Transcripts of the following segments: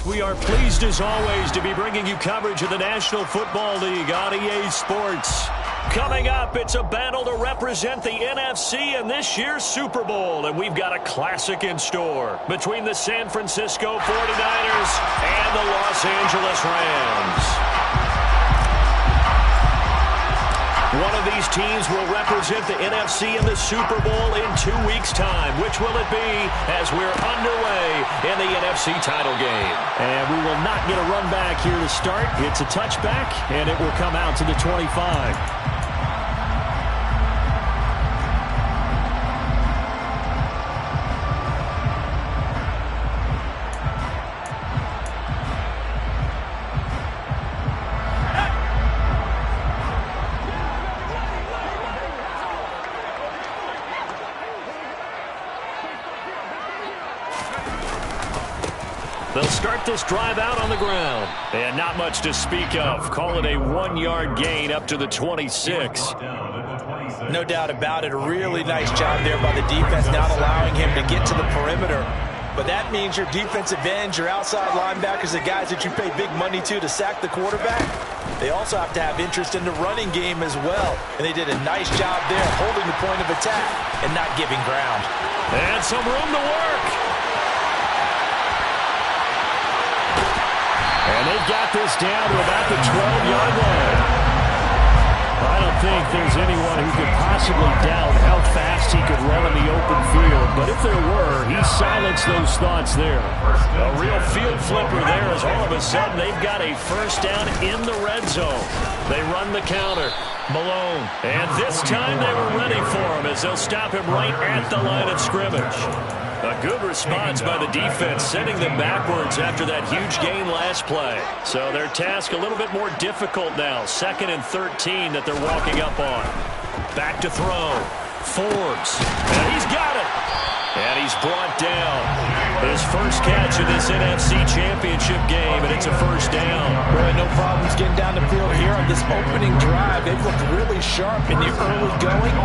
We are pleased as always to be bringing you coverage of the National Football League on EA Sports. Coming up, it's a battle to represent the NFC in this year's Super Bowl, and we've got a classic in store between the San Francisco 49ers and the Los Angeles Rams. One of these teams will represent the NFC in the Super Bowl in 2 weeks' time. Which will it be as we're underway in the NFC title game? And we will not get a run back here to start. It's a touchback, and it will come out to the 25. They'll start this drive out on the ground. And not much to speak of. Call it a 1-yard gain up to the 26. No doubt about it. A really nice job there by the defense, not allowing him to get to the perimeter. But that means your defensive ends, your outside linebackers, the guys that you pay big money to sack the quarterback, they also have to have interest in the running game as well. And they did a nice job there holding the point of attack and not giving ground. And some room to work. And they've got this down to about the 12-yard line. I don't think there's anyone who could possibly doubt how fast he could run in the open field. But if there were, he silenced those thoughts there. A real field flipper there as all of a sudden they've got a first down in the red zone. They run the counter. Malone. And this time they were ready for him as they'll stop him right at the line of scrimmage. A good response by the defense, sending them backwards after that huge gain last play. So their task a little bit more difficult now. 2nd and 13 that they're walking up on. Back to throw. Forbes. And he's got it. And he's brought down. His first catch of this NFC Championship game, and it's a first down. Really no problems getting down the field here on this opening drive. They've looked really sharp in the early going,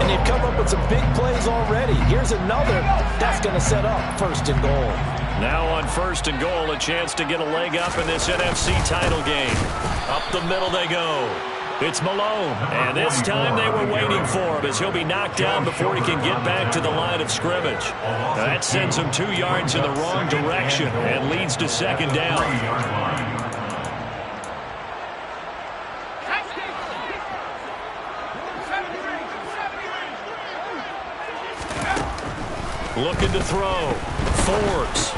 and they've come up with some big plays already. Here's another. That's going to set up 1st and goal. Now on 1st and goal, a chance to get a leg up in this NFC title game. Up the middle they go. It's Malone, and this time they were waiting for him as he'll be knocked down before he can get back to the line of scrimmage. That sends him 2 yards in the wrong direction and leads to 2nd down. Looking to throw. Forbes.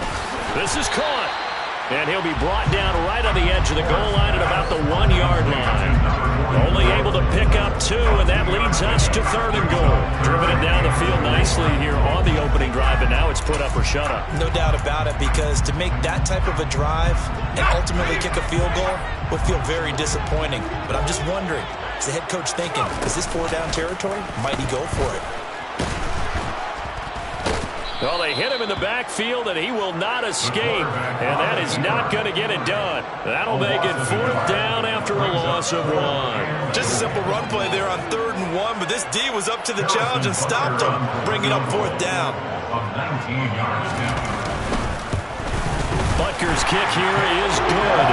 This is caught. And he'll be brought down right on the edge of the goal line at about the 1-yard line. Only able to pick up 2, and that leads us to 3rd and goal. Driven it down the field nicely here on the opening drive, and now it's put up or shut up. No doubt about it, because to make that type of a drive and ultimately kick a field goal would feel very disappointing. But I'm just wondering, is the head coach thinking, is this 4-down territory? Might he go for it? Well, they hit him in the backfield, and he will not escape. And that is not going to get it done. That'll make it 4th down after a loss of 1. Just a simple run play there on 3rd and 1, but this D was up to the challenge and stopped him, bringing up 4th down. Butker's kick here is good.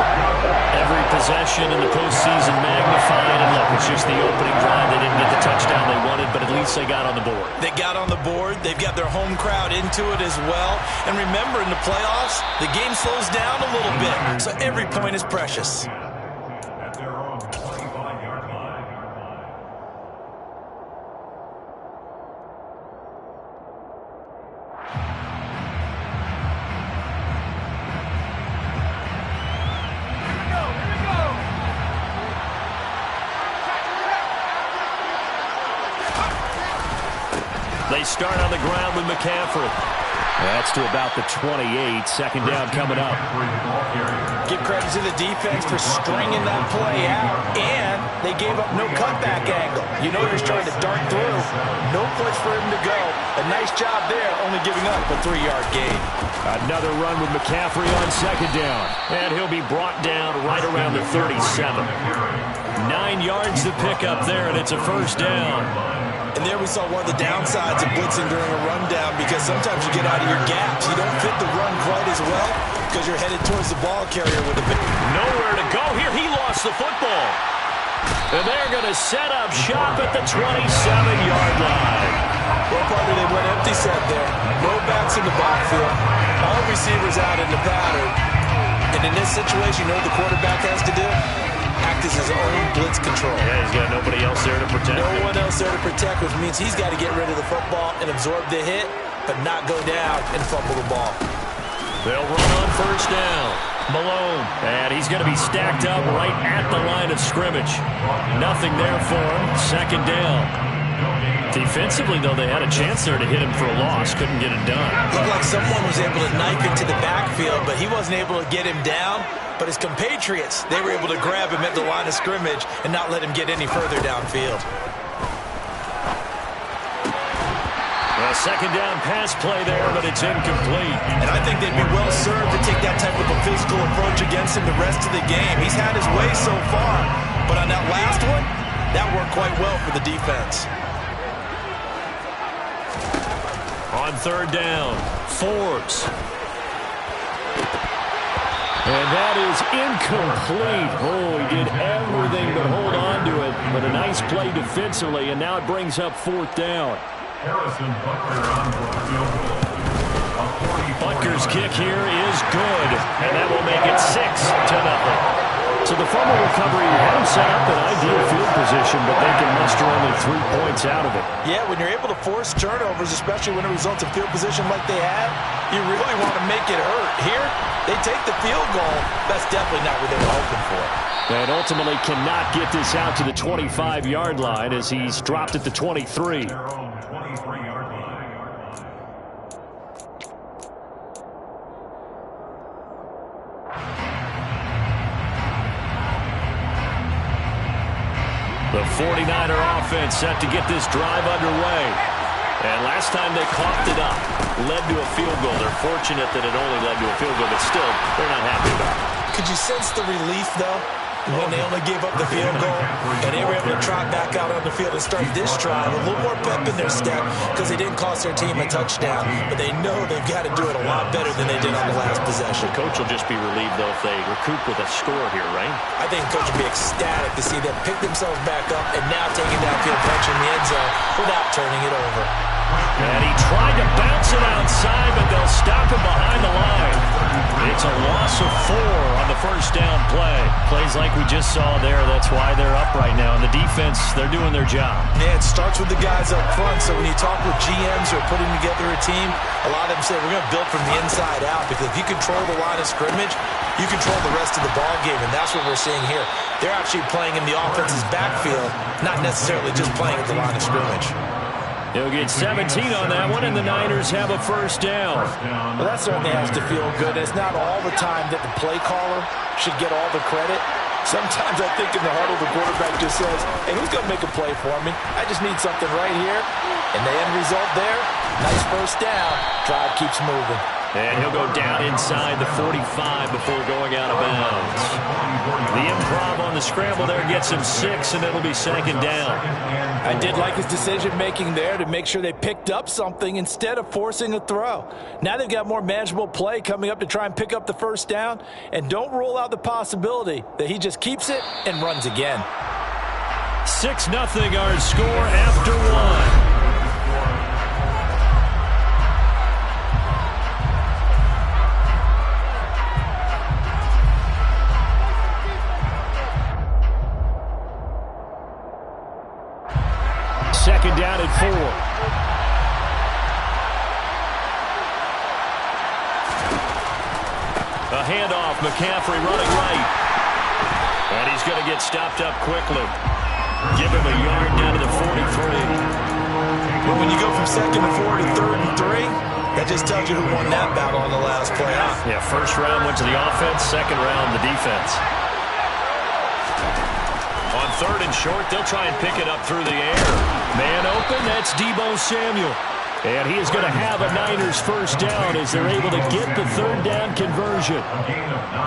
Every possession in the postseason magnified. And look, it's just the opening drive. They didn't get the touchdown they wanted, but at least they got on the board. They got on the board. They've got their home crowd into it as well. And remember, in the playoffs, the game slows down a little bit. So every point is precious. They start on the ground with McCaffrey. That's to about the 28. 2nd down coming up. Give credit to the defense for stringing that play out, and they gave up no cutback angle. You know he's trying to dart through. No place for him to go. A nice job there, only giving up a 3-yard gain. Another run with McCaffrey on 2nd down. And he'll be brought down right around the 37. 9 yards to pick up there, and it's a 1st down. And there we saw one of the downsides of blitzing during a rundown, because sometimes you get out of your gaps. You don't fit the run quite as well because you're headed towards the ball carrier with a big... Nowhere to go here. He lost the football. And they're going to set up shop at the 27-yard line. Well, partner, they went empty set there. No backs in the backfield. All receivers out in the pattern. And in this situation, you know what the quarterback has to do? Act as his own blitz control. Yeah, he's got nobody else there to protect him. No one else there to protect, which means he's got to get rid of the football and absorb the hit, but not go down and fumble the ball. They'll run on first down. Malone, and he's going to be stacked up right at the line of scrimmage. Nothing there for him. Second down. Defensively, though, they had a chance there to hit him for a loss. Couldn't get it done. Looked like someone was able to knife into the backfield, but he wasn't able to get him down. But his compatriots, they were able to grab him at the line of scrimmage and not let him get any further downfield. A second down pass play there, but it's incomplete. And I think they'd be well served to take that type of a physical approach against him the rest of the game. He's had his way so far, but on that last one, that worked quite well for the defense. On third down, Forbes. And that is incomplete. Oh, he did everything but hold on to it. But a nice play defensively, and now it brings up fourth down. Butker's kick here is good, and that will make it 6-0. So the fumble recovery had him set up an ideal field position, but they can muster only 3 points out of it. Yeah, when you're able to force turnovers, especially when it results in field position like they had, you really want to make it hurt. Here, they take the field goal. That's definitely not what they were hoping for. And ultimately cannot get this out to the 25-yard line as he's dropped at the 23. The 49er offense set to get this drive underway. And last time they coughed it up, led to a field goal. They're fortunate that it only led to a field goal, but still, they're not happy about it. Could you sense the relief, though, when they only gave up the field goal and they were able to trot back out on the field and start this drive? A little more pep in their step because they didn't cost their team a touchdown, but they know they've got to do it a lot better than they did on the last possession. The coach will just be relieved, though, if they recoup with a score here, right? I think the coach will be ecstatic to see them pick themselves back up and now take it downfield, punch in the end zone without turning it over. And he tried to bounce it outside, but they'll stop him behind the line. It's a loss of 4 on the first down play. Plays like we just saw there. That's why they're up right now. And the defense, they're doing their job. Yeah, it starts with the guys up front. So when you talk with GMs who are putting together a team, a lot of them say we're going to build from the inside out, because if you control the line of scrimmage, you control the rest of the ball game, and that's what we're seeing here. They're actually playing in the offense's backfield, not necessarily just playing at the line of scrimmage. He'll get 17 on that one, and the Niners have a first down. Well, that certainly has to feel good. It's not all the time that the play caller should get all the credit. Sometimes I think in the huddle, the quarterback just says, hey, who's going to make a play for me? I just need something right here. And the end result there, nice first down. Drive keeps moving. And he'll go down inside the 45 before going out of bounds. The improv on the scramble there gets him 6, and it'll be second down. I did like his decision-making there to make sure they picked up something instead of forcing a throw. Now they've got more manageable play coming up to try and pick up the first down, and don't rule out the possibility that he just keeps it and runs again. 6-0 our score after 1. Second down at 4. A handoff, McCaffrey running right. And he's going to get stopped up quickly. Give him a yard down to the 43. But when you go from 2nd and 4 to 3rd and 3, that just tells you who won that battle on the last play. Yeah, first round went to the offense, second round the defense. On 3rd and short, they'll try and pick it up through the air. Man open, that's Deebo Samuel. And he is going to have a Niners first down as they're able to get the 3rd down conversion.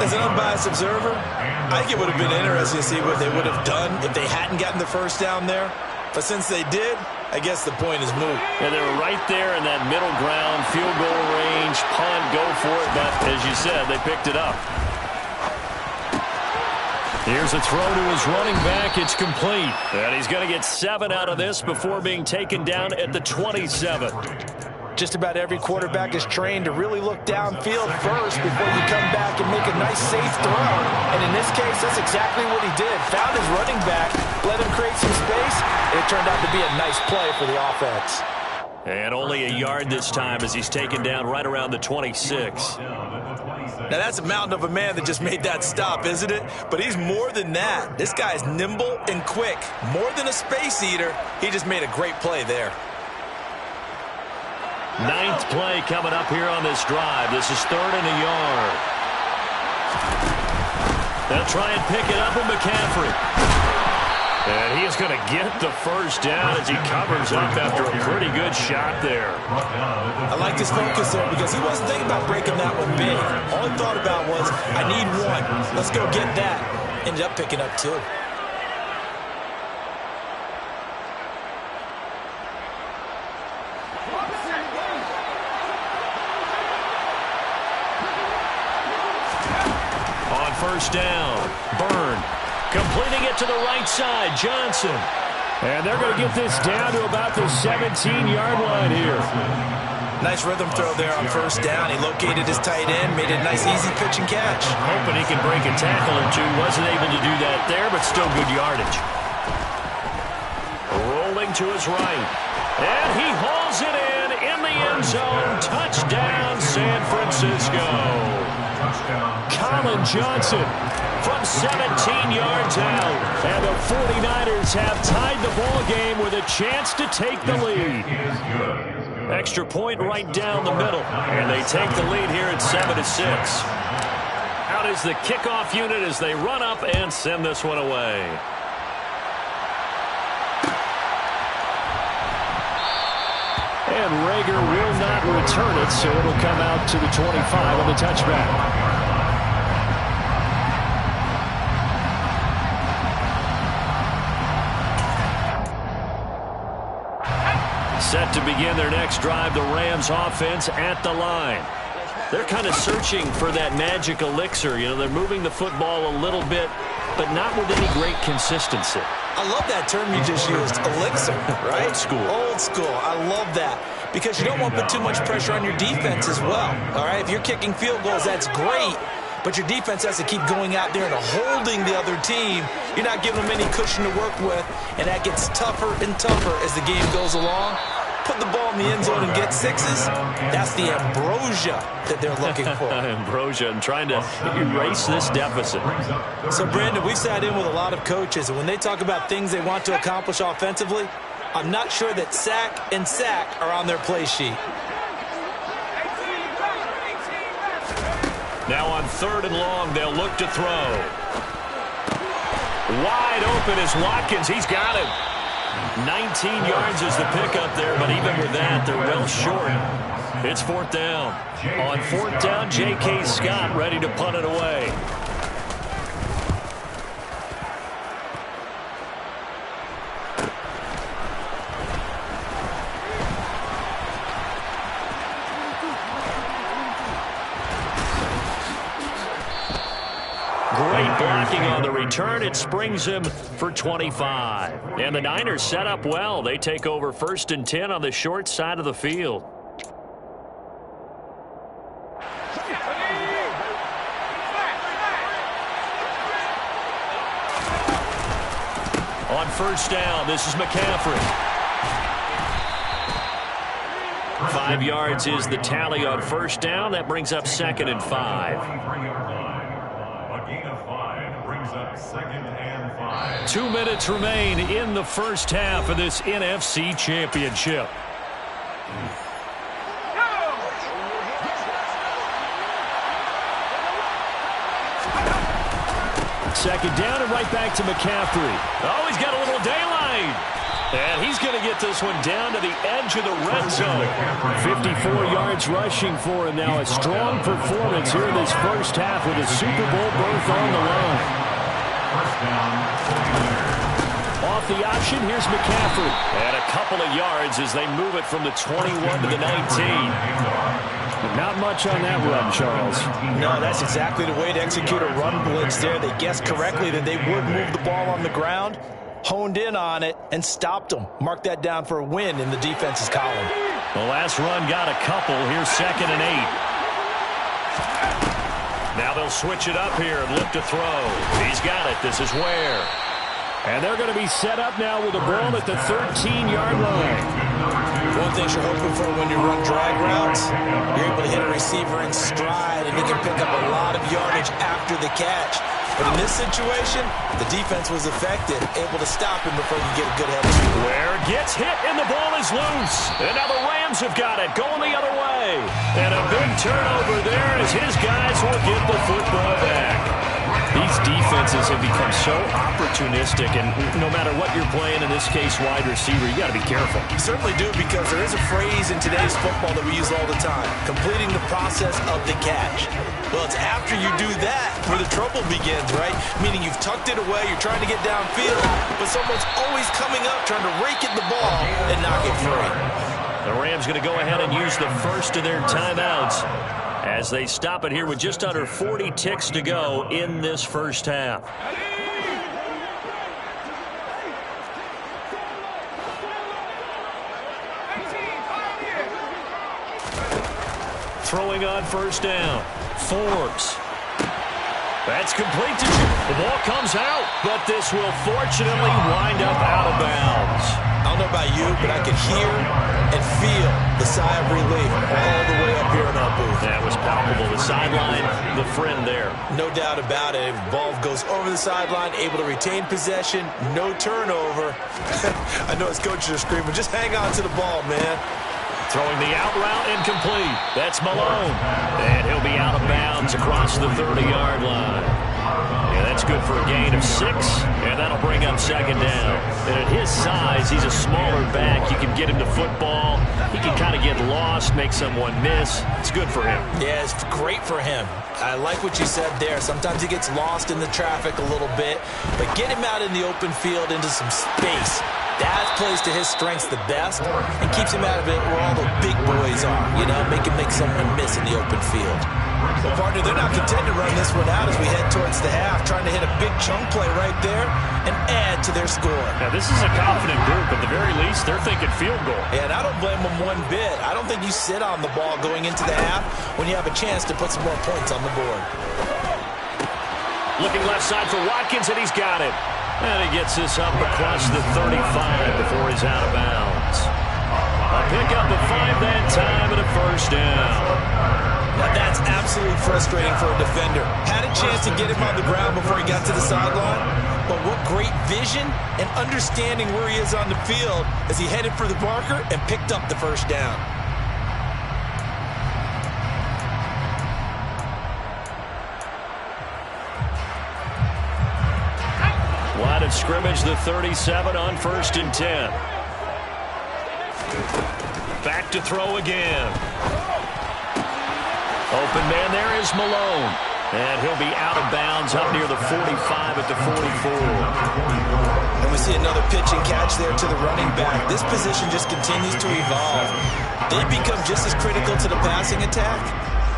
As an unbiased observer, I think it would have been interesting to see what they would have done if they hadn't gotten the first down there. But since they did, I guess the point is moot. And they were right there in that middle ground, field goal range, punt, go for it. But as you said, they picked it up. Here's a throw to his running back. It's complete. And he's going to get 7 out of this before being taken down at the 27. Just about every quarterback is trained to really look downfield first before you come back and make a nice, safe throw. And in this case, that's exactly what he did. Found his running back, let him create some space, and it turned out to be a nice play for the offense. And only a yard this time as he's taken down right around the 26. Now, that's a mountain of a man that just made that stop, isn't it? But he's more than that. This guy's nimble and quick. More than a space eater, he just made a great play there. 9th play coming up here on this drive. This is 3rd and a yard. They'll try and pick it up with McCaffrey. And he is going to get the first down as he covers up after a pretty good shot there. I like his focus there because he wasn't thinking about breaking that one big. All he thought about was, I need one. Let's go get that. Ended up picking up 2. First down. Byrne completing it to the right side. Johnson. And they're going to get this down to about the 17-yard line here. Nice rhythm throw there on first down. He located his tight end, made it a nice easy pitch and catch. Hoping he can break a tackle or two. Wasn't able to do that there, but still good yardage. Rolling to his right. And he hauls it in the end zone. Touchdown, San Francisco. Colin Johnson from 17 yards out. And the 49ers have tied the ball game with a chance to take the lead. Extra point right down the middle. And they take the lead here at 7-6. Out is the kickoff unit as they run up and send this one away. And Rager will not return it, so it'll come out to the 25 on the touchback. Set to begin their next drive, the Rams offense at the line. They're kind of searching for that magic elixir. You know, they're moving the football a little bit, but not with any great consistency. I love that term you just used, elixir, right? Old school. Old school. I love that because you don't want to put too much pressure on your defense as well, all right? If you're kicking field goals, that's great, but your defense has to keep going out there and holding the other team. You're not giving them any cushion to work with, and that gets tougher and tougher as the game goes along. Put the ball in the end zone and get 6s. That's the ambrosia that they're looking for. Ambrosia and trying to erase this deficit. So, Brandon, we've sat in with a lot of coaches, and when they talk about things they want to accomplish offensively, I'm not sure that sack and sack are on their play sheet. Now on 3rd and long, they'll look to throw. Wide open is Watkins. He's got him. 19 yards is the pickup there, but even with that, they're well short. It's 4th down. On 4th down, J.K. Scott ready to punt it away. Great blocking on the return. It springs him for 25. And the Niners set up well. They take over 1st and 10 on the short side of the field. On 1st down, this is McCaffrey. 5 yards is the tally on 1st down. That brings up 2nd and 5. 2 minutes remain in the first half of this NFC Championship. Second down and right back to McCaffrey. Oh, he's got a little daylight. And he's going to get this one down to the edge of the red zone. 54 yards rushing for him now. A strong performance here in this first half with a Super Bowl berth on the line. Off the option, here's McCaffrey. And a couple of yards as they move it from the 21 to the 19. Not much on that run, Charles. No, that's exactly the way to execute a run blitz there. They guessed correctly that they would move the ball on the ground, honed in on it, and stopped them. Mark that down for a win in the defense's column. The last run got a couple. Here's 2nd and 8. Now they'll switch it up here and look to throw. He's got it. This is Ware. And they're going to be set up now with the ball at the 13-yard line. One thing you're hoping for when you run drag routes, you're able to hit a receiver in stride, and he can pick up a lot of yardage after the catch. But in this situation, the defense was effective, able to stop him before you get a good head. Ware gets hit, and the ball is loose. And now the Rams have got it, going the other way. And a big turnover there as his guys will get the football back. These defenses have become so opportunistic, and no matter what you're playing, in this case wide receiver, you got to be careful. You certainly do, because there is a phrase in today's football that we use all the time, completing the process of the catch. Well, it's after you do that where the trouble begins, right? Meaning you've tucked it away, you're trying to get downfield, but someone's always coming up trying to rake at the ball and knock it free. The Rams going to go ahead and use the first of their timeouts as they stop it here with just under 40 ticks to go in this first half. Throwing on first down. Forbes. That's complete to Jim. The ball comes out, but this will fortunately wind up out of bounds. I don't know about you, but I could hear and feel the sigh of relief all the way up here in our booth. That was palpable. The sideline, the friend there. No doubt about it. The ball goes over the sideline, able to retain possession, no turnover. I know his coaches are screaming, just hang on to the ball, man. Throwing the out route incomplete. That's Malone. And he'll be out of bounds across the 30-yard line. Yeah, that's good for a gain of 6, and that'll bring up 2nd down. And at his size, he's a smaller back. You can get him to football. He can kind of get lost, make someone miss. It's good for him. Yeah, it's great for him. I like what you said there. Sometimes he gets lost in the traffic a little bit, but get him out in the open field into some space. That plays to his strengths the best and keeps him out of it where all the big boys are, you know, make someone miss in the open field. Well, partner, they're not content to run this one out as we head towards the half, trying to hit a big chunk play right there and add to their score. Now, this is a confident group. At the very least, they're thinking field goal. Yeah, and I don't blame them one bit. I don't think you sit on the ball going into the half when you have a chance to put some more points on the board. Looking left side for Watkins, and he's got it. And he gets this up across the 35 before he's out of bounds. A pickup of 5 that time and a first down. Now that's absolutely frustrating for a defender. Had a chance to get him on the ground before he got to the sideline, but what great vision and understanding where he is on the field as he headed for the marker and picked up the first down. Line of scrimmage, the 37 on 1st and 10. Back to throw again. Open man there is Malone. And he'll be out of bounds up near the 45 at the 44. And we see another pitch and catch there to the running back. This position just continues to evolve. They become just as critical to the passing attack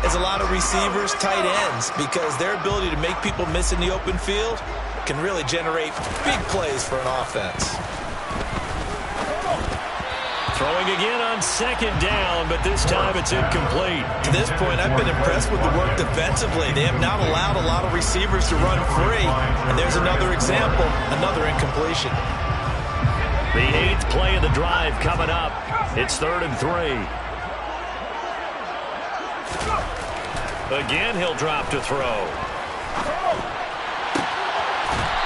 as a lot of receivers, tight ends, because their ability to make people miss in the open field can really generate big plays for an offense. Throwing again on 2nd down, but this time it's incomplete. To this point, I've been impressed with the work defensively. They have not allowed a lot of receivers to run free. And there's another example, another incompletion. The 8th play of the drive coming up. It's 3rd and 3. Again, he'll drop to throw.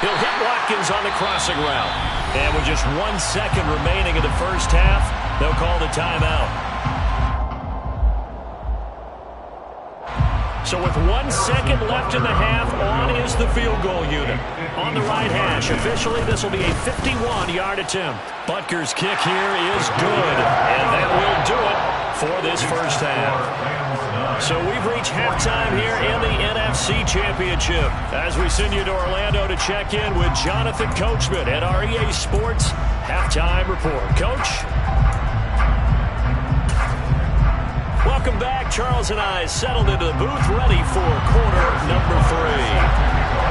He'll hit Watkins on the crossing route. And with just 1 second remaining in the first half, they'll call the timeout. So with 1 second left in the half, on is the field goal unit. On the right hash, officially this will be a 51-yard attempt. Butker's kick here is good, and that will do it for this first half. So we've reached halftime here in the NFC Championship as we send you to Orlando to check in with Jonathan Coachman at our EA Sports Halftime Report. Coach? Welcome back. Charles and I settled into the booth ready for quarter number 3.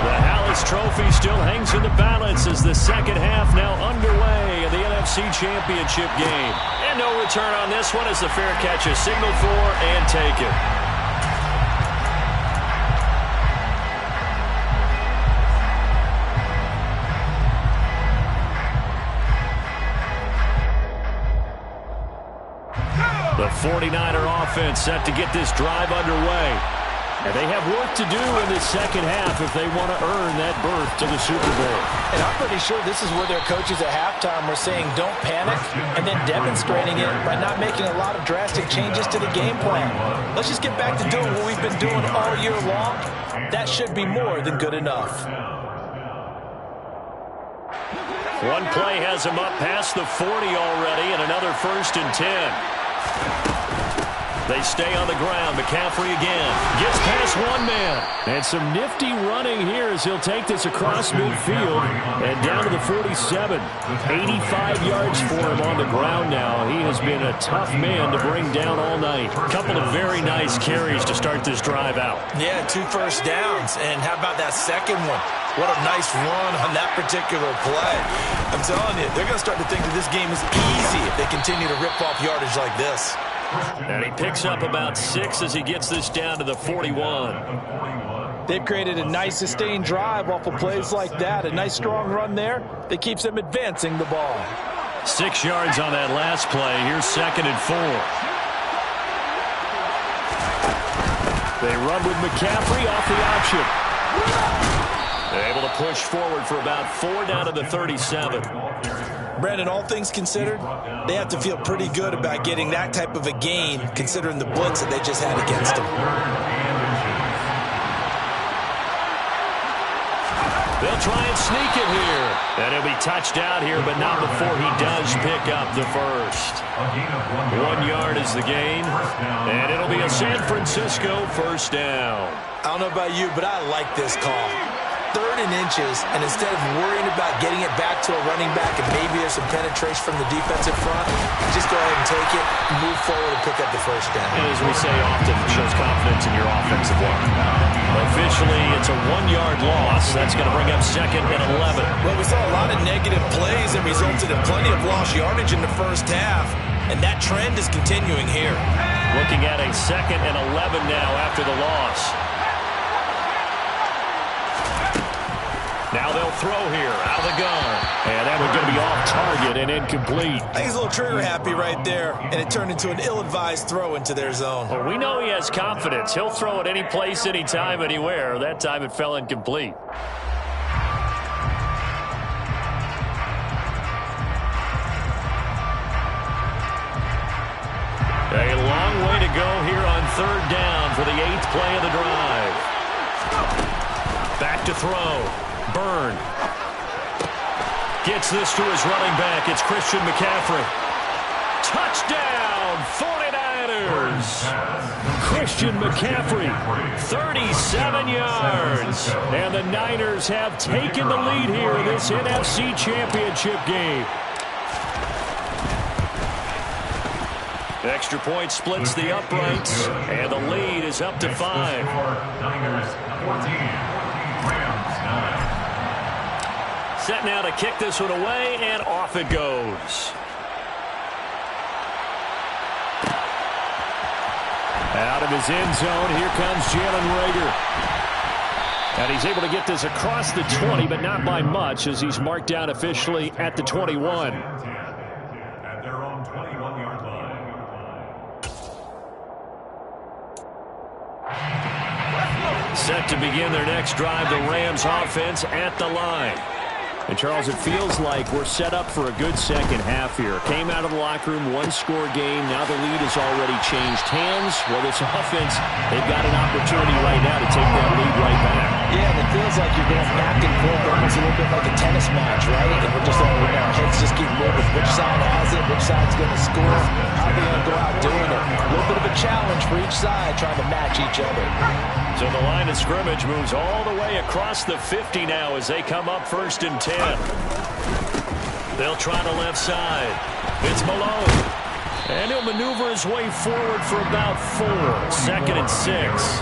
The Hallis Trophy still hangs in the balance as the second half now underway in the NFC Championship game. And no return on this one as the fair catch is signaled for and taken. The 49er offense set to get this drive underway. And they have work to do in this second half if they want to earn that berth to the Super Bowl. And I'm pretty sure this is where their coaches at halftime were saying don't panic and then demonstrating it by not making a lot of drastic changes to the game plan. Let's just get back to doing what we've been doing all year long. That should be more than good enough. One play has him up past the 40 already and another 1st and 10. They stay on the ground. McCaffrey again. Gets past one man. And some nifty running here as he'll take this across midfield and down to the 47. 85 yards for him on the ground now. He has been a tough man to bring down all night. A couple of very nice carries to start this drive out. Yeah, 2 first downs. And how about that second one? What a nice run on that particular play. I'm telling you, they're going to start to think that this game is easy if they continue to rip off yardage like this. And he picks up about 6 as he gets this down to the 41. They've created a nice sustained drive off of plays like that. A nice strong run there that keeps them advancing the ball. 6 yards on that last play. Here's 2nd and 4. They run with McCaffrey off the option. Able to push forward for about 4 down to the 37. Brandon, all things considered, they have to feel pretty good about getting that type of a gain considering the blitz that they just had against them. They'll try and sneak it here. And he'll be touched out here, but not before he does pick up the first. 1 yard is the gain, and it'll be a San Francisco 1st down. I don't know about you, but I like this call. 3rd and inches, and instead of worrying about getting it back to a running back and maybe there's some penetration from the defensive front, just go ahead and take it, move forward, and pick up the 1st down. And as we say often, it shows confidence in your offensive line. Officially, it's a 1-yard loss. That's going to bring up 2nd and 11. Well, we saw a lot of negative plays that resulted in plenty of lost yardage in the first half, and that trend is continuing here. Looking at a 2nd and 11 now after the loss. Now they'll throw here, out of the gun. And that one's going to be off target and incomplete. I think he's a little trigger happy right there, and it turned into an ill-advised throw into their zone. Well, we know he has confidence. He'll throw it any place, anytime, anywhere. That time it fell incomplete. A long way to go here on 3rd down for the 8th play of the drive. Back to throw. Byrne gets this to his running back. It's Christian McCaffrey. Touchdown, 49ers. Christian McCaffrey. 37 yards. And the Niners have taken the lead here in this NFC Championship game. Extra point splits the uprights, and the lead is up to 5. Niners 14, Rams 9. Set now to kick this one away, and off it goes. Out of his end zone, here comes Jalen Reagor. And he's able to get this across the 20, but not by much as he's marked down officially at the 21. At their own 21-yard line. Set to begin their next drive, the Rams offense at the line. And, Charles, it feels like we're set up for a good second half here. Came out of the locker room, one-score game. Now the lead has already changed hands. Well, this offense, they've got an opportunity right now to take that lead right back. Yeah, and it feels like you're going back and forth almost a little bit like a tennis match, right? And we're just our heads just keep moving. Which side has it? Which side's going to score? How are they going to go out doing it? A little bit of a challenge for each side trying to match each other. So the line of scrimmage moves all the way across the 50 now as they come up 1st and 10. They'll try the left side. It's Malone. And he'll maneuver his way forward for about 4. 2nd and 6.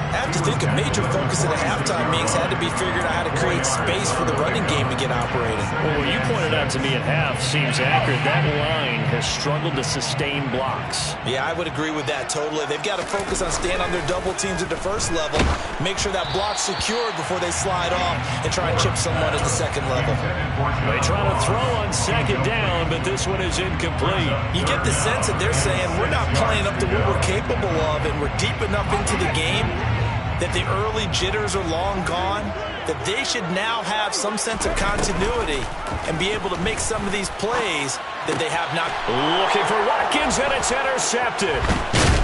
I have to think a major focus in the halftime meetings had to be figuring out how to create space for the running game to get operating. Well, what you pointed out to me at half seems accurate. That line has struggled to sustain blocks. Yeah, I would agree with that totally. They've got to focus on staying on their double teams at the first level, make sure that block's secured before they slide off and try and chip someone at the second level. They try to throw on 2nd down, but this one is incomplete. You get the sense that they're saying we're not playing up to what we're capable of, and we're deep enough into the game that the early jitters are long gone, that they should now have some sense of continuity and be able to make some of these plays that they have not. Looking for Watkins, and it's intercepted.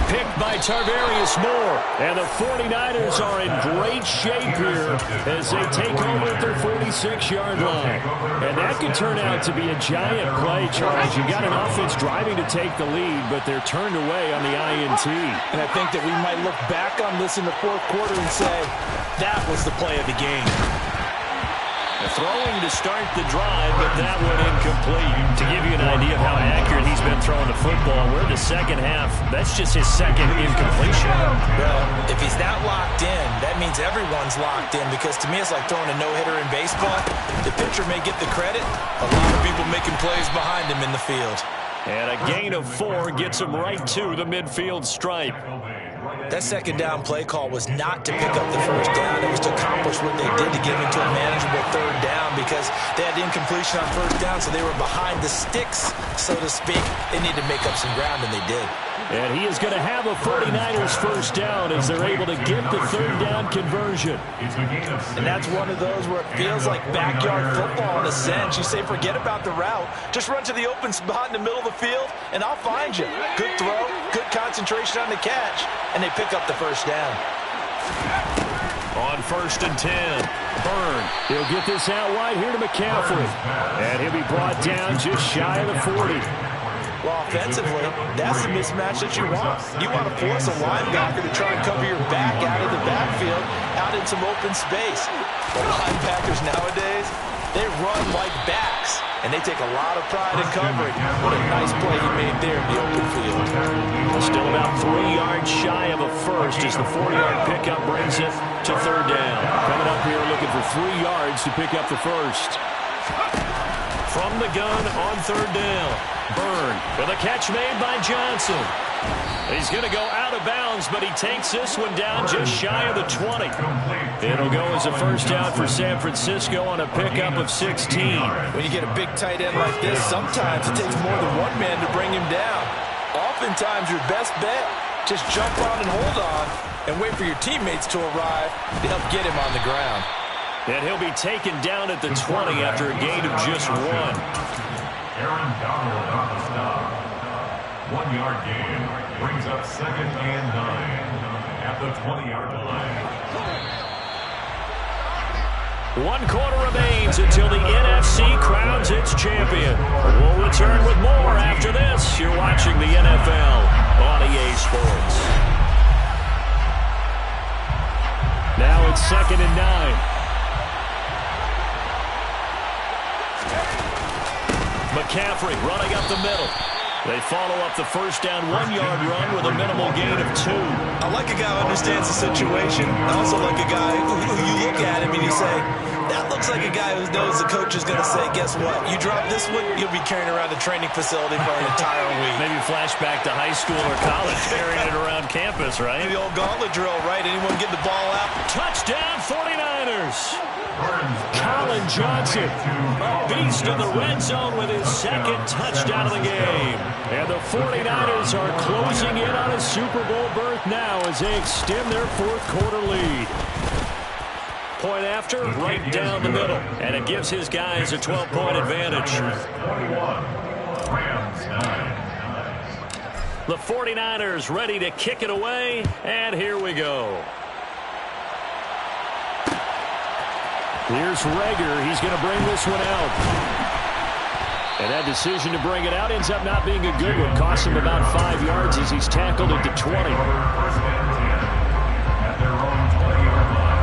Picked by Tarvarius Moore. And the 49ers are in great shape here as they take over at their 46-yard line. And that could turn out to be a giant play, Charles. You got an offense driving to take the lead, but they're turned away on the INT. And I think that we might look back on this in the 4th quarter and say, that was the play of the game. Throwing to start the drive, but that one incomplete. To give you an idea of how accurate he's been throwing the football, we're in the second half. That's just his 2nd incompletion. Well, if he's not locked in, that means everyone's locked in, because to me it's like throwing a no-hitter in baseball. The pitcher may get the credit. A lot of people making plays behind him in the field. And a gain of 4 gets him right to the midfield stripe. That 2nd down play call was not to pick up the 1st down. It was to accomplish what they did to get into a manageable 3rd down, because they had incompletion on 1st down, so they were behind the sticks, so to speak. They needed to make up some ground, and they did. And he is going to have a 49ers 1st down as they're able to get the 3rd down conversion. And that's one of those where it feels like backyard football in a sense. You say, forget about the route. Just run to the open spot in the middle of the field, and I'll find you. Good throw, good concentration on the catch, and they pick up the 1st down. On 1st and 10, Byrne. He'll get this out wide here to McCaffrey. And he'll be brought down just shy of the 40. Well, offensively, that's the mismatch that you want. You want to force a linebacker to try and cover your back out of the backfield, out in some open space. The linebackers nowadays, they run like backs, and they take a lot of pride in covering. What a nice play he made there in the open field. Still about 3 yards shy of a first as the 4-yard pickup brings it to 3rd down. Coming up here looking for 3 yards to pick up the first. From the gun on 3rd down. Byrne with a catch made by Johnson. He's going to go out of bounds, but he takes this one down just shy of the 20. It'll go as a 1st down for San Francisco on a pickup of 16. When you get a big tight end like this, sometimes it takes more than one man to bring him down. Oftentimes your best bet, just jump on and hold on and wait for your teammates to arrive to help get him on the ground. And he'll be taken down at the 20 after a gain of just 1. Aaron Donald on the stop. 1-yard gain brings up 2nd and 9 at the 20-yard line. 1 quarter remains until the NFC crowns its champion. We'll return with more after this. You're watching the NFL on EA Sports. Now it's 2nd and 9. McCaffrey running up the middle. They follow up the 1st down 1-yard run with a minimal gain of 2. I like a guy who understands the situation. I also like a guy who you look at him and you say, that looks like a guy who knows the coach is going to say, guess what? You drop this one, you'll be carrying around a training facility for an entire week. Maybe flashback to high school or college, carrying it around campus, right? The old gauntlet drill, right? Anyone getting the ball out? Touchdown 49ers! Colin Johnson, a beast in the red zone with his 2nd touchdown of the game. And the 49ers are closing in on a Super Bowl berth now as they extend their 4th quarter lead. point after, right down the middle. And it gives his guys a 12-point advantage. The 49ers ready to kick it away, and here we go. Here's Reagor. He's going to bring this one out. And that decision to bring it out ends up not being a good one. Costs him about 5 yards as he's tackled at the 20. At their own 20-yard line.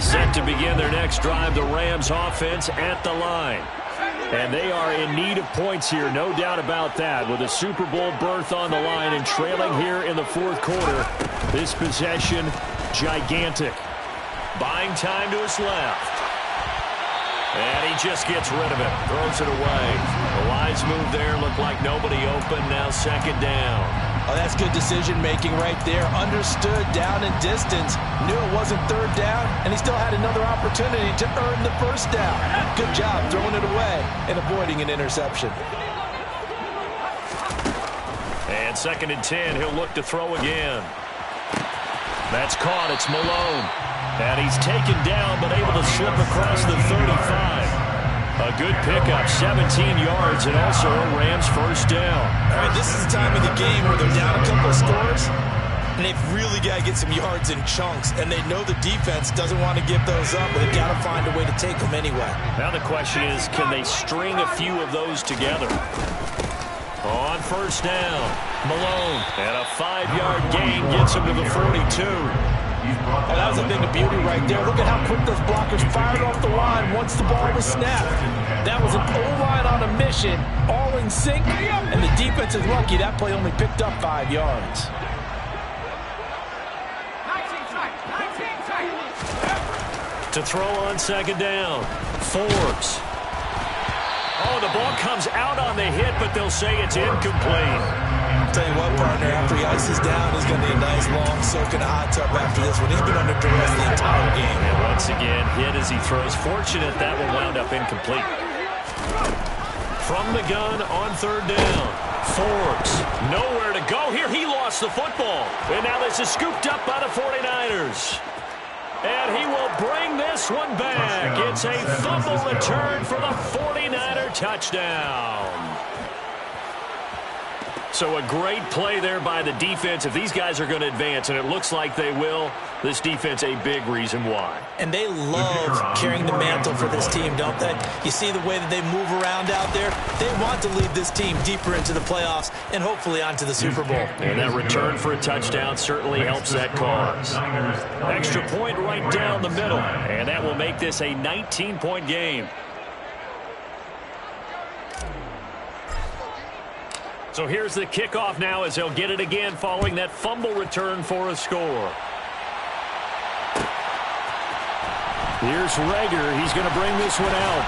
Set to begin their next drive, the Rams offense at the line. And they are in need of points here, no doubt about that. With a Super Bowl berth on the line and trailing here in the fourth quarter, this possession, gigantic. Buying time to his left. And he just gets rid of it, throws it away. A wise move there, looked like nobody open, now second down. Oh, that's good decision-making right there. Understood down and distance. Knew it wasn't third down, and he still had another opportunity to earn the first down. Good job throwing it away and avoiding an interception. And 2nd and 10, he'll look to throw again. That's caught. It's Malone. And he's taken down, but able to slip across the 35. A good pickup, 17 yards, and also a Rams first down. All right, this is the time of the game where they're down a couple of scores, and they've really got to get some yards in chunks, and they know the defense doesn't want to give those up, but they've got to find a way to take them anyway. Now the question is, can they string a few of those together? On first down, Malone, and a 5-yard gain gets him to the 42. Oh, that was a thing of beauty right there. Look at how quick those blockers fired off the line once the ball was snapped. That was an O-line on a mission, all in sync, and the defense is lucky that play only picked up 5 yards. To throw on second down, Forbes. Oh, the ball comes out on the hit, but they'll say it's incomplete. Tell you what, partner, after he ices down, he's going to need a nice long soak in a hot tub after this one. He's been under duress the entire game. And once again, hit as he throws. Fortunate that one wound up incomplete. From the gun on third down, Forbes. Nowhere to go here. He lost the football. And now this is scooped up by the 49ers. And he will bring this one back. It's a fumble return for the 49er touchdown. So a great play there by the defense. If these guys are going to advance, and it looks like they will, this defense a big reason why. And they love carrying the mantle for this team, don't they? You see the way that they move around out there? They want to lead this team deeper into the playoffs and hopefully onto the Super Bowl. And that return for a touchdown certainly helps that cause. Extra point right down the middle. And that will make this a 19-point game. So here's the kickoff now as they'll get it again following that fumble return for a score. Here's Reagor. He's going to bring this one out.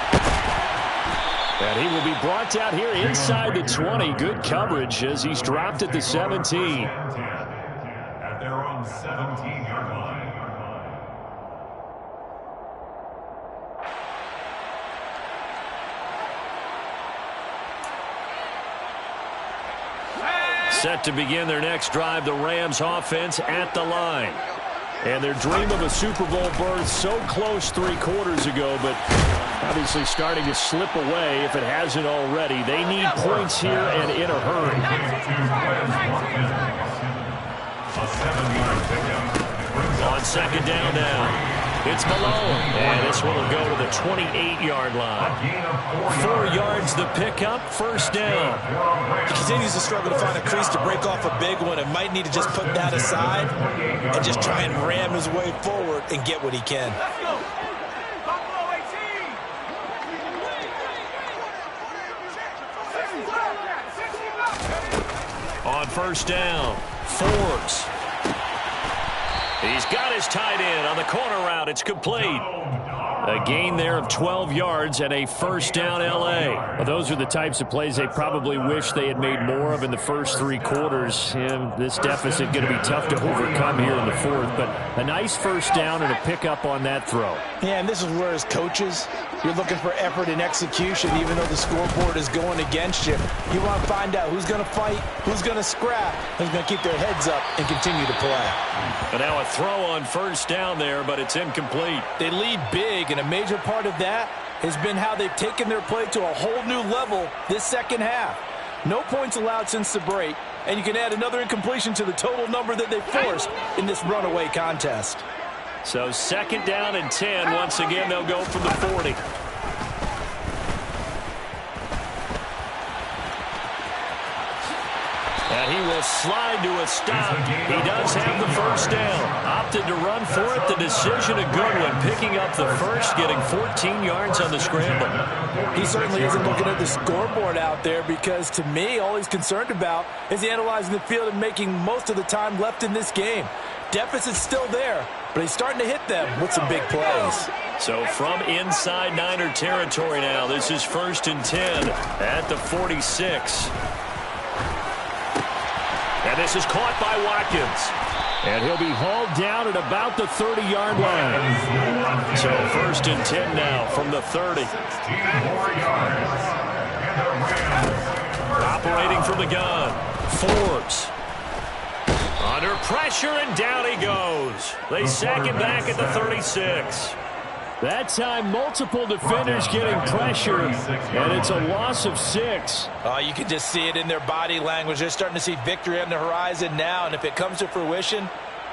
And he will be brought down here inside the 20. Good coverage as he's dropped at the 17. At their own 17-yard line. Set to begin their next drive, the Rams offense at the line. And their dream of a Super Bowl berth so close 3 quarters ago, but obviously starting to slip away if it hasn't already. They need points here and in a hurry. A 7-yard pickup. On second down now, it's Malone. And this one will go to the 28-yard line. 4 yards the pickup, first down. He continues to struggle to find a crease to break off a big one and might need to just put that aside and just try and ram his way forward and get what he can. Let's go. On first down, Forbes. He's got his tight end on the corner route. It's complete. A gain there of 12 yards and a first down L.A. Well, those are the types of plays they probably wish they had made more of in the first three quarters. And this deficit going to be tough to overcome here in the fourth. But a nice first down and a pickup on that throw. Yeah, and this is where as coaches, you're looking for effort and execution, even though the scoreboard is going against you. You want to find out who's going to fight, who's going to scrap, who's going to keep their heads up and continue to play. But now a throw on first down there, but it's incomplete. They lead big, and a major part of that has been how they've taken their play to a whole new level this second half. No points allowed since the break, and you can add another incompletion to the total number that they forced in this runaway contest. So second down and 10. Once again, they'll go from the 40. And he will slide to a stop. He does have the first down. Opted to run for it. The decision a good one. Picking up the first, getting 14 yards on the scramble. He certainly isn't looking at the scoreboard out there because, to me, all he's concerned about is analyzing the field and making most of the time left in this game. Deficit's still there, but he's starting to hit them with some big plays. So from inside Niner territory now, this is first and 10 at the 46. And this is caught by Watkins. And he'll be hauled down at about the 30-yard line. So first and 10 now from the 30. Operating from the gun. Forbes. Under pressure, and down he goes. They sack him back at the 36. That time, multiple defenders getting pressure, and it's a loss of 6. Oh, you can just see it in their body language. They're starting to see victory on the horizon now, and if it comes to fruition,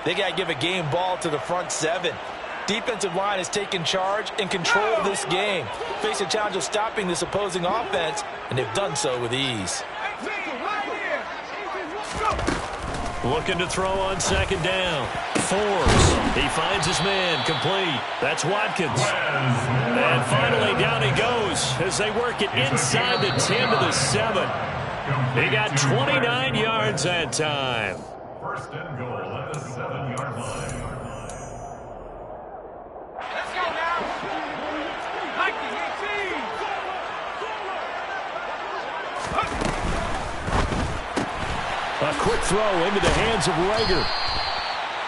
they got to give a game ball to the front 7. Defensive line has taken charge and control of this game. Face a challenge of stopping this opposing offense, and they've done so with ease. Looking to throw on second down. Forbes. He finds his man complete. That's Watkins. And finally down he goes as they work it inside the 10 to the 7. He got 29 yards that time. First and goal at the 7-yard line. Let's go now. Nike 18. A quick throw into the hands of Rager.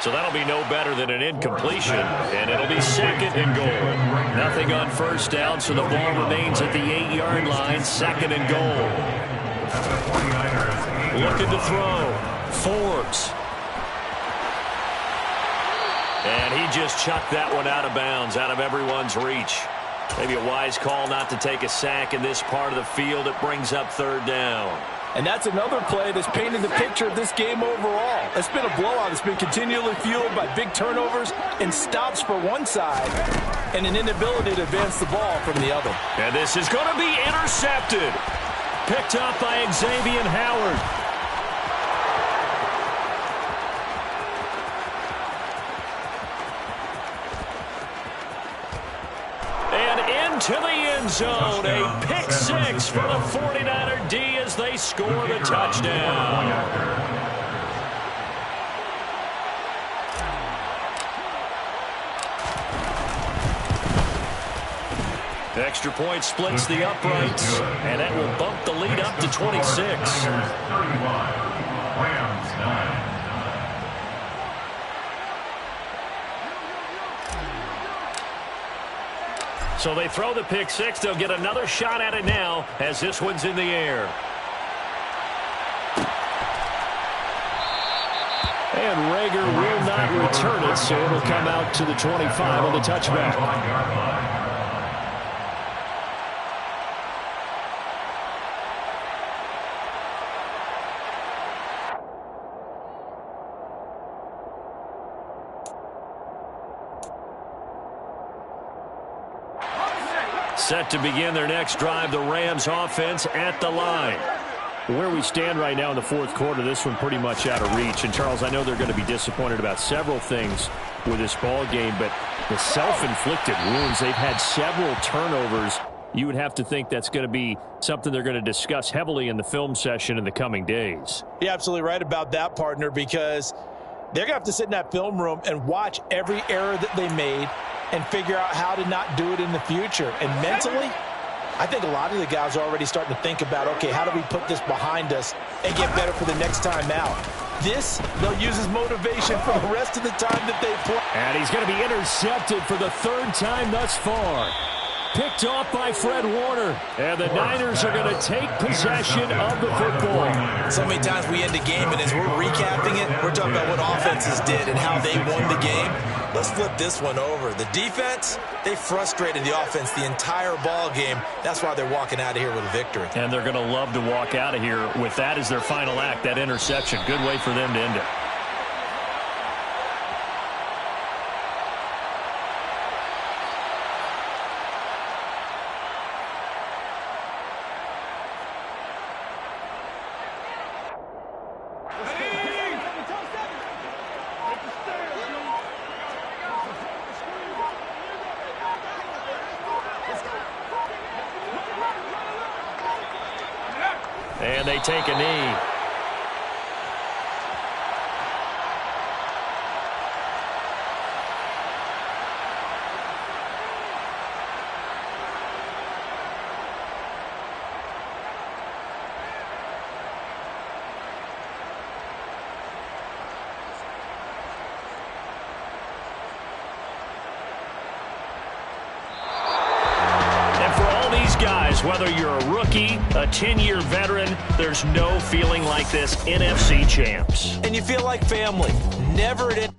So that'll be no better than an incompletion, and it'll be second and goal. Nothing on first down, so the ball remains at the 8-yard line, second and goal. Looking to throw. Forbes. And he just chucked that one out of bounds, out of everyone's reach. Maybe a wise call not to take a sack in this part of the field. It brings up third down. And that's another play that's painted the picture of this game overall. It's been a blowout. It's been continually fueled by big turnovers and stops for one side and an inability to advance the ball from the other. And this is going to be intercepted. Picked up by Xavier Howard. To the end zone, a pick 6 for the 49er D as they score the touchdown. Extra point splits the uprights, and that will bump the lead up to 26. 35, Rams 9. So they throw the pick 6. They'll get another shot at it now as this one's in the air. And Rager will not return it, so it'll come out to the 25 on the touchback. Set to begin their next drive, the Rams offense at the line. Where we stand right now in the fourth quarter, this one pretty much out of reach. And, Charles, I know they're going to be disappointed about several things with this ball game, but the self-inflicted wounds, they've had several turnovers. You would have to think that's going to be something they're going to discuss heavily in the film session in the coming days. You're absolutely right about that, partner, because they're going to have to sit in that film room and watch every error that they made and figure out how to not do it in the future. And mentally, I think a lot of the guys are already starting to think about, okay, how do we put this behind us and get better for the next time out? This, they'll use as motivation for the rest of the time that they play. And he's going to be intercepted for the third time thus far. Picked off by Fred Warner. And the Niners are going to take possession of the football. So many times we end the game, and as we're recapping it, we're talking about what offenses did and how they won the game. Let's flip this one over. The defense, they frustrated the offense the entire ball game. That's why they're walking out of here with a victory. And they're going to love to walk out of here with that as their final act, that interception. Good way for them to end it. And they take a knee. Guys, whether you're a rookie, a 10-year veteran, there's no feeling like this. NFC champs. And you feel like family. Never at